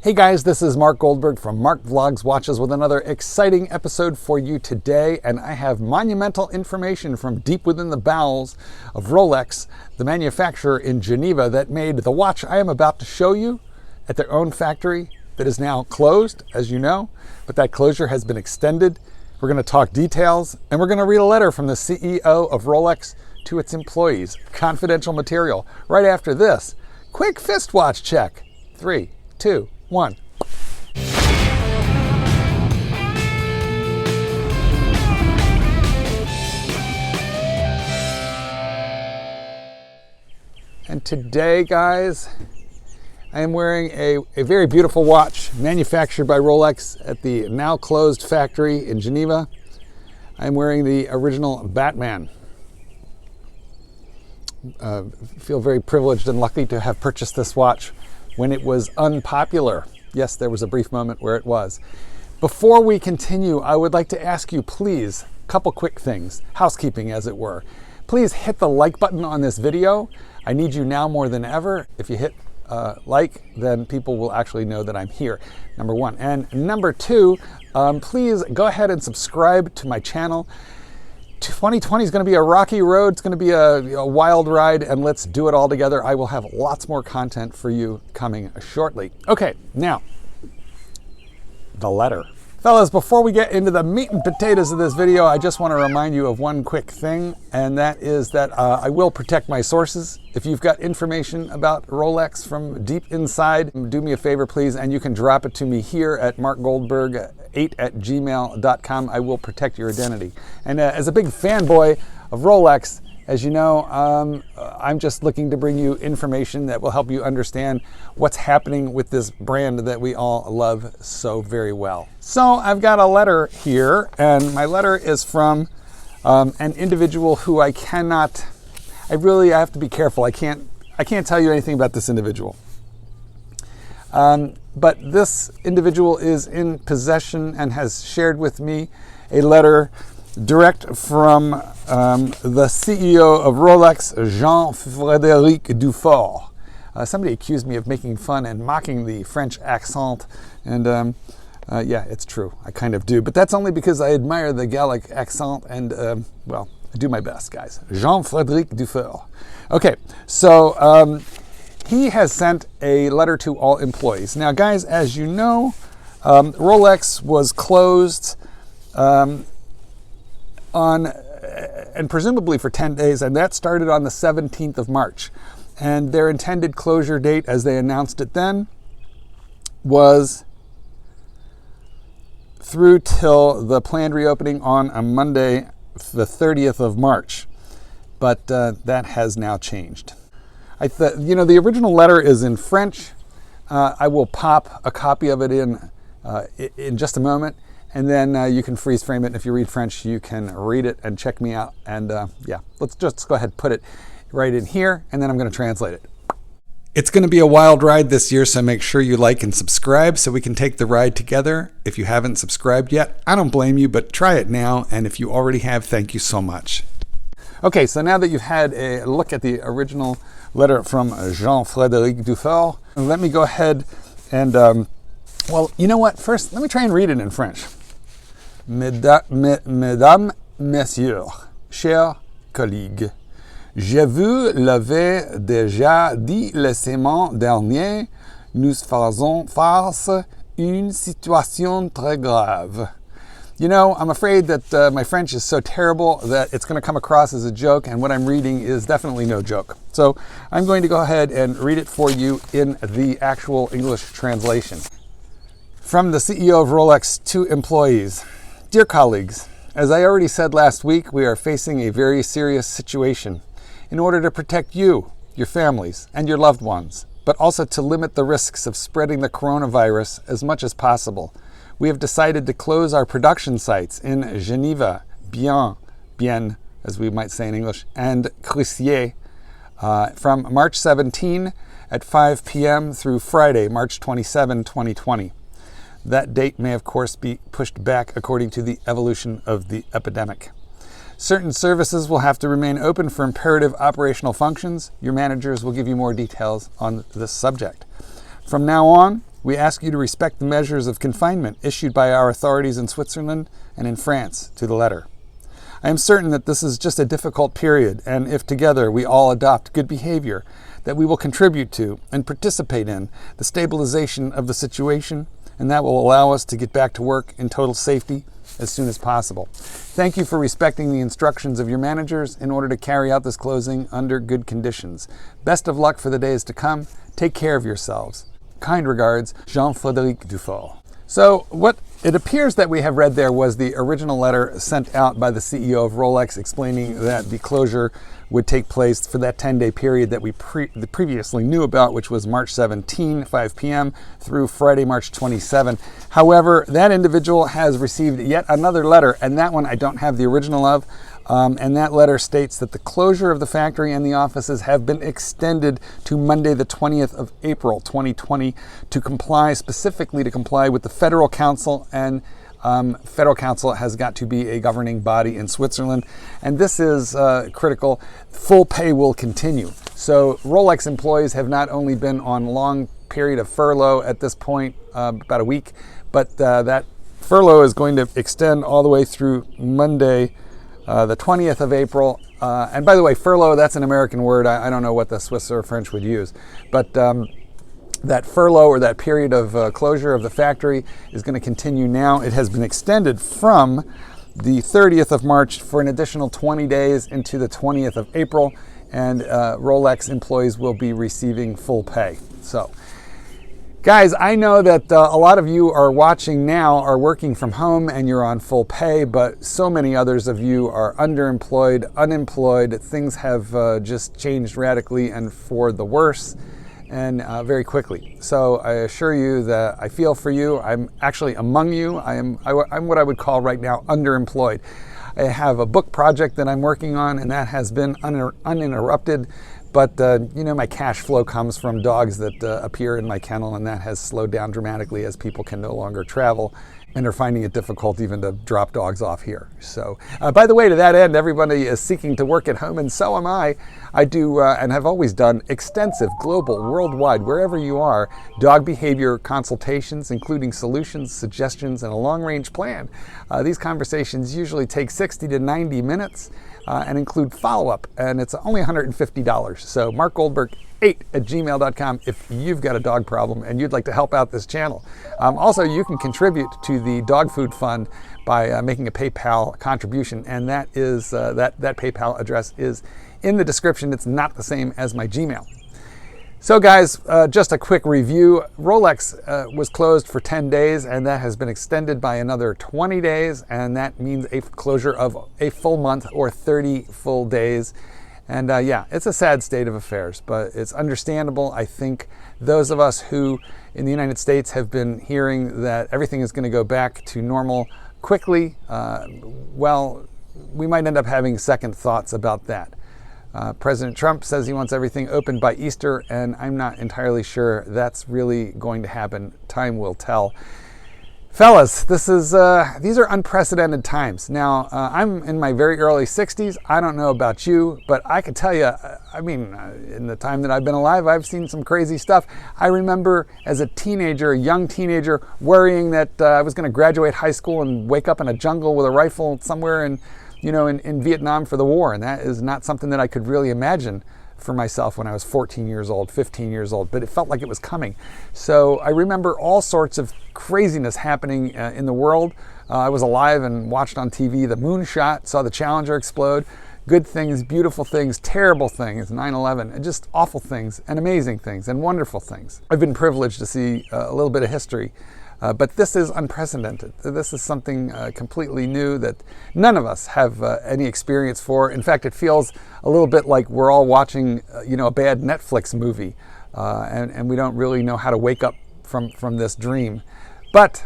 Hey guys, this is Mark Goldberg from Mark Vlogs Watches with another exciting episode for you today, and I have monumental information from deep within the bowels of Rolex, the manufacturer in Geneva that made the watch I am about to show you at their own factory that is now closed, as you know, but that closure has been extended. We're going to talk details, and we're going to read a letter from the CEO of Rolex to its employees, confidential material, right after this. Quick fist watch check. 3, 2, 1. And today, guys, I am wearing a very beautiful watch manufactured by Rolex at the now closed factory in Geneva. I'm wearing the original Batman. Feel very privileged and lucky to have purchased this watch when it was unpopular. Yes, there was a brief moment where it was. Before we continue, I would like to ask you, please, a couple quick things, housekeeping as it were. Please hit the like button on this video. I need you now more than ever. If you hit like, then people will actually know that I'm here, number one. And number two, please go ahead and subscribe to my channel. 2020 is going to be a rocky road. It's going to be a wild ride, and let's do it all together. I will have lots more content for you coming shortly. Okay, now, the letter. Fellas, before we get into the meat and potatoes of this video, I just want to remind you of one quick thing, and that is that I will protect my sources. If you've got information about Rolex from deep inside, do me a favor, please, and you can drop it to me here at markgoldberg8@gmail.com. I will protect your identity. And as a big fanboy of Rolex, as you know, I'm just looking to bring you information that will help you understand what's happening with this brand that we all love so very well. So I've got a letter here, and my letter is from an individual who I have to be careful. I can't tell you anything about this individual. But this individual is in possession and has shared with me a letter direct from the CEO of Rolex, Jean-Frédéric Dufour. Somebody accused me of making fun and mocking the French accent, and yeah, it's true. I kind of do, but that's only because I admire the Gallic accent, and well, I do my best, guys. Jean-Frédéric Dufour. Okay, so he has sent a letter to all employees. Now, guys, as you know, Rolex was closed and presumably for 10 days, and that started on the 17th of March. And their intended closure date, as they announced it then, was through till the planned reopening on a Monday, the 30th of March. But that has now changed. The original letter is in French. I will pop a copy of it in just a moment. And then you can freeze frame it. And if you read French, you can read it and check me out. And yeah, let's just go ahead and put it right in here, and then I'm going to translate it. It's going to be a wild ride this year, so make sure you like and subscribe so we can take the ride together. If you haven't subscribed yet, I don't blame you, but try it now. And if you already have, thank you so much. Okay, so now that you've had a look at the original letter from Jean-Frédéric Dufour, let me go ahead and, well, you know what? First, let me try and read it in French. Mesdames, Messieurs, chers collègues, je vous l'avais déjà dit la semaine dernière, nous faisons face à une situation très grave. You know, I'm afraid that my French is so terrible that it's going to come across as a joke, and what I'm reading is definitely no joke. So I'm going to go ahead and read it for you in the actual English translation. From the CEO of Rolex to employees. Dear colleagues, as I already said last week, we are facing a very serious situation. In order to protect you, your families, and your loved ones, but also to limit the risks of spreading the coronavirus as much as possible, we have decided to close our production sites in Geneva, Bien, as we might say in English, and Crissier from March 17 at 5 p.m. through Friday, March 27, 2020. That date may, of course, be pushed back according to the evolution of the epidemic. Certain services will have to remain open for imperative operational functions. Your managers will give you more details on this subject. From now on, We ask you to respect the measures of confinement issued by our authorities in Switzerland and in France to the letter. I am certain that this is just a difficult period, and if together we all adopt good behavior, that we will contribute to and participate in the stabilization of the situation, and that will allow us to get back to work in total safety as soon as possible. Thank you for respecting the instructions of your managers in order to carry out this closing under good conditions. Best of luck for the days to come. Take care of yourselves. Kind regards, Jean-Frédéric Dufault. So what it appears that we have read there was the original letter sent out by the CEO of Rolex explaining that the closure would take place for that 10-day period that we previously knew about, which was March 17, 5 p.m. through Friday, March 27. However, that individual has received yet another letter, and that one I don't have the original of. And that letter states that the closure of the factory and the offices have been extended to Monday, the 20th of April, 2020, specifically to comply with the Federal Council. And Federal Council has got to be a governing body in Switzerland. And this is critical. Full pay will continue. So Rolex employees have not only been on long period of furlough at this point, about a week, but that furlough is going to extend all the way through Monday, the 20th of April. And by the way, furlough, that's an American word. I don't know what the Swiss or French would use. But that furlough, or that period of closure of the factory, is going to continue now. It has been extended from the 30th of March for an additional 20 days into the 20th of April. And Rolex employees will be receiving full pay. So, guys, I know that a lot of you are watching now are working from home and you're on full pay, but so many others of you are underemployed, unemployed. Things have just changed radically and for the worse, and very quickly. So I assure you that I feel for you. I'm actually among you. I'm what I would call right now underemployed. I have a book project that I'm working on, and that has been uninterrupted. But, my cash flow comes from dogs that appear in my kennel, and that has slowed down dramatically as people can no longer travel and are finding it difficult even to drop dogs off here. So, by the way, to that end, everybody is seeking to work at home, and so am I. I do and have always done extensive, global, worldwide, wherever you are, dog behavior consultations, including solutions, suggestions, and a long-range plan. These conversations usually take 60 to 90 minutes. And include follow-up, and it's only $150. So markgoldberg8@gmail.com if you've got a dog problem and you'd like to help out this channel. Also, you can contribute to the dog food fund by making a PayPal contribution, and that is that PayPal address is in the description. It's not the same as my Gmail. So guys, just a quick review. Rolex was closed for 10 days, and that has been extended by another 20 days, and that means a closure of a full month or 30 full days. And yeah, it's a sad state of affairs, but it's understandable. I think those of us who in the United States have been hearing that everything is going to go back to normal quickly, well, we might end up having second thoughts about that. President Trump says he wants everything open by Easter, and I'm not entirely sure that's really going to happen. Time will tell. Fellas, these are unprecedented times. Now, I'm in my very early 60s. I don't know about you, but I can tell you, in the time that I've been alive, I've seen some crazy stuff. I remember as a teenager, a young teenager, worrying that I was going to graduate high school and wake up in a jungle with a rifle somewhere in Vietnam for the war. And that is not something that I could really imagine for myself when I was 14 years old, 15 years old, but it felt like it was coming. So I remember all sorts of craziness happening in the world. I was alive and watched on TV the moonshot, saw the Challenger explode, good things, beautiful things, terrible things, 9/11, and just awful things and amazing things and wonderful things. I've been privileged to see a little bit of history. But this is unprecedented. This is something completely new that none of us have any experience for. In fact, it feels a little bit like we're all watching, a bad Netflix movie, and we don't really know how to wake up from this dream. But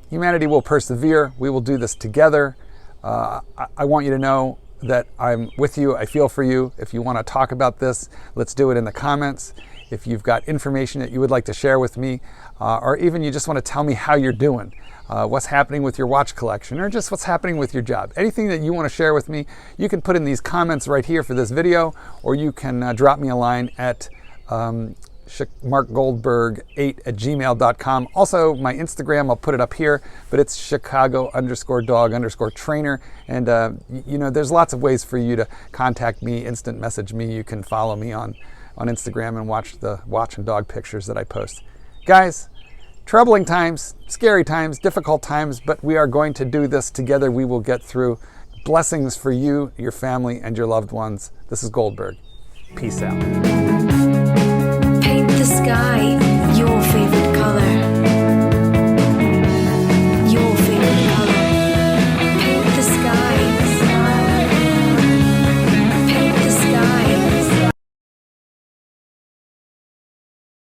humanity will persevere. We will do this together. I want you to know that I'm with you. I feel for you. If you want to talk about this, let's do it in the comments. If you've got information that you would like to share with me, or even you just want to tell me how you're doing, what's happening with your watch collection, or just what's happening with your job, anything that you want to share with me, you can put in these comments right here for this video, or you can drop me a line at markgoldberg8@gmail.com. Also, my Instagram, I'll put it up here, but it's Chicago_dog_trainer. And, there's lots of ways for you to contact me, instant message me. You can follow me on Instagram and watch the watch and dog pictures that I post. Guys, troubling times, scary times, difficult times, but we are going to do this together. We will get through. Blessings for you, your family, and your loved ones. This is Goldberg. Peace out. Paint the sky.